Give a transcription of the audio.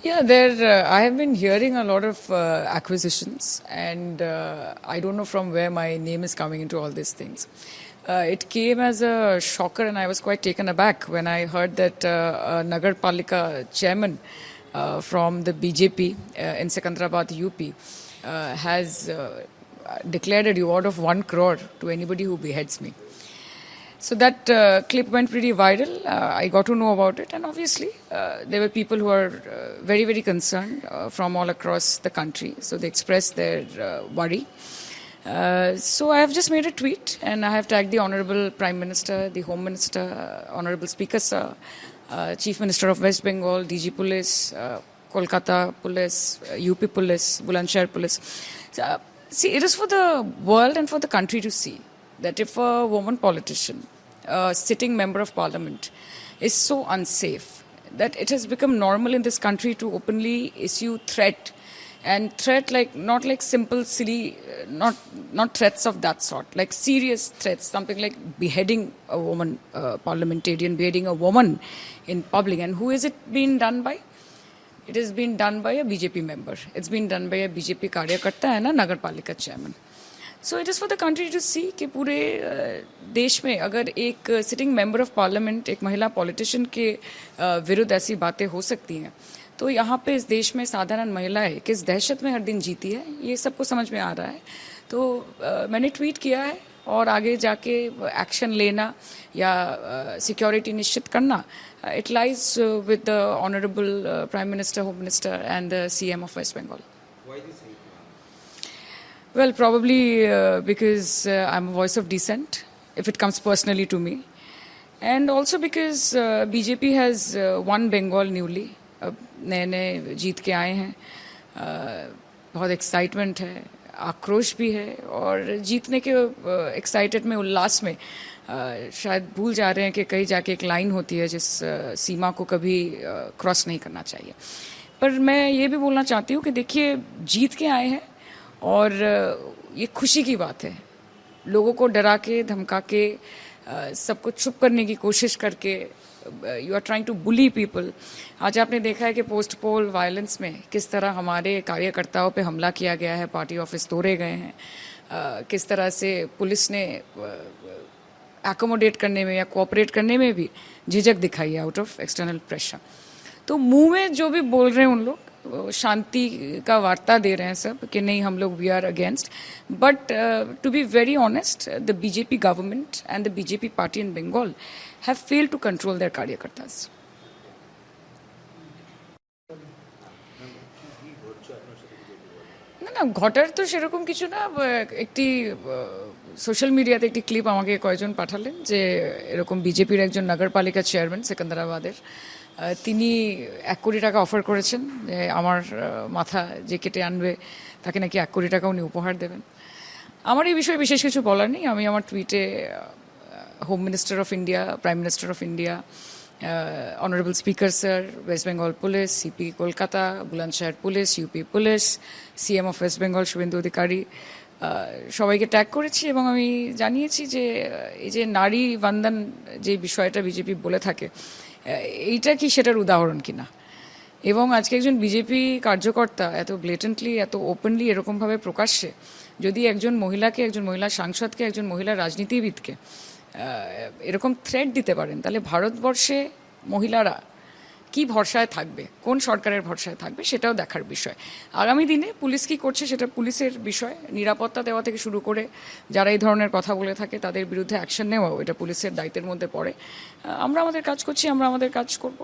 Yeah, there. I have been hearing a lot of acquisitions, and I don't know from where my name is coming into all these things. It came as a shocker, and I was quite taken aback when I heard that a Nagar Palika chairman from the BJP in Secunderabad, UP, has declared a reward of 1 crore to anybody who beheads me. So that clip went pretty viral. I got to know about it, and obviously there were people who are very, very concerned from all across the country. So they expressed their worry. So I have just made a tweet, and I have tagged the Honorable Prime Minister, the Home Minister, Honorable Speaker Sir, Chief Minister of West Bengal, DG Police, Kolkata Police, UP Police, Bulandshahr Police. See, it is for the world and for the country to see that if a woman politician, a sitting member of parliament, is so unsafe that it has become normal in this country to openly issue threat, and threat like not like simple silly, not threats of that sort, like serious threats, something like beheading a woman parliamentarian, beheading a woman in public. And who is it being done by? It has been done by a BJP member. It's been done by a BJP कार्यकर्ता and a Nagar Palika chairman. So it is for the country to see कि पूरे देश में अगर एक sitting member of parliament, एक महिला politician के विरुद्ध ऐसी बातें हो सकती हैं, तो यहाँ पे इस देश में साधारण महिलाएं किस दहशत में हर दिन जीती है, ये सबको समझ में आ रहा है. तो मैंने ट्वीट किया है, और आगे जाके एक्शन लेना या सिक्योरिटी निश्चित करना, it lies with the honourable prime minister, home minister and the CM of West Bengal. Well, probably because I'm a voice of dissent, if it comes personally to me. And also because BJP has won Bengal newly. नए नए जीत के आए हैं, बहुत excitement है, आक्रोश भी है, और जीतने के एक्साइटेड में, उल्लास में शायद भूल जा रहे हैं कि कहीं जाके एक लाइन होती है जिस सीमा को कभी क्रॉस नहीं करना चाहिए. पर मैं ये भी बोलना चाहती हूँ कि देखिए, जीत के आए हैं और ये खुशी की बात है. लोगों को डरा के, धमका के, सबको चुप करने की कोशिश करके you are trying to bully people. आज आपने देखा है कि पोस्ट पोल वायलेंस में किस तरह हमारे कार्यकर्ताओं पे हमला किया गया है, पार्टी ऑफिस तोड़े गए हैं, किस तरह से पुलिस ने एकोमोडेट करने में या कोऑपरेट करने में भी झिझक दिखाई है आउट ऑफ एक्सटर्नल प्रेशर. तो मुंह में जो भी बोल रहे हैं उन लोग शांति का वार्ता दे रहे हैं सब कि नहीं, हम लोग we are against. But to be very honest, the BJP government and the BJP party in Bengal have failed to control their कार्यकर्तास. না, ঘটার তো সেরকম কিছু না. একটি সোশ্যাল মিডিয়াতে একটি ক্লিপ আমাকে কয়েকজন পাঠালেন যে এরকম বিজেপির একজন নগরপালিকা চেয়ারম্যান সেকেন্দ্রাবাদের, তিনি 1 কোটি টাকা অফার করেছেন যে আমার মাথা যে কেটে আনবে তাকে নাকি 1 কোটি টাকা উনি উপহার দেবেন. আমার এই বিষয়ে বিশেষ কিছু বলার নেই. আমি আমার টুইটে home minister of India, prime minister of India, honourable speaker sir, West Bengal police, CP Kolkata, Bulandshahr police, UP police, CM of West Bengal Suvendu Adhikari, সবাইকে ট্যাগ করেছি এবং আমি জানিয়েছি যে এই যে নারী বন্দন যে বিষয়টা বিজেপি বলে থাকে, এইটা কি সেটার উদাহরণ কিনা. এবং আজকে একজন বিজেপি কার্যকর্তা এত ব্লেটেন্টলি, এত ওপেনলি, এরকমভাবে প্রকাশ্যে যদি একজন মহিলাকে, একজন মহিলা সাংসদকে, একজন মহিলা রাজনীতিবিদকে এরকম থ্রেট দিতে পারেন, তাহলে ভারতবর্ষে মহিলারা কি ভরসায় থাকবে, কোন সরকারের ভরসায় থাকবে, সেটাও দেখার বিষয়. আগামী দিনে পুলিশ কি করছে সেটা পুলিশের বিষয়. নিরাপত্তা দেওয়া থেকে শুরু করে যারা এই ধরনের কথা বলে থাকে তাদের বিরুদ্ধে অ্যাকশন নেওয়াও এটা পুলিশের দায়িত্বের মধ্যে পড়ে. আমরা আমাদের কাজ করছি, আমরা আমাদের কাজ করব.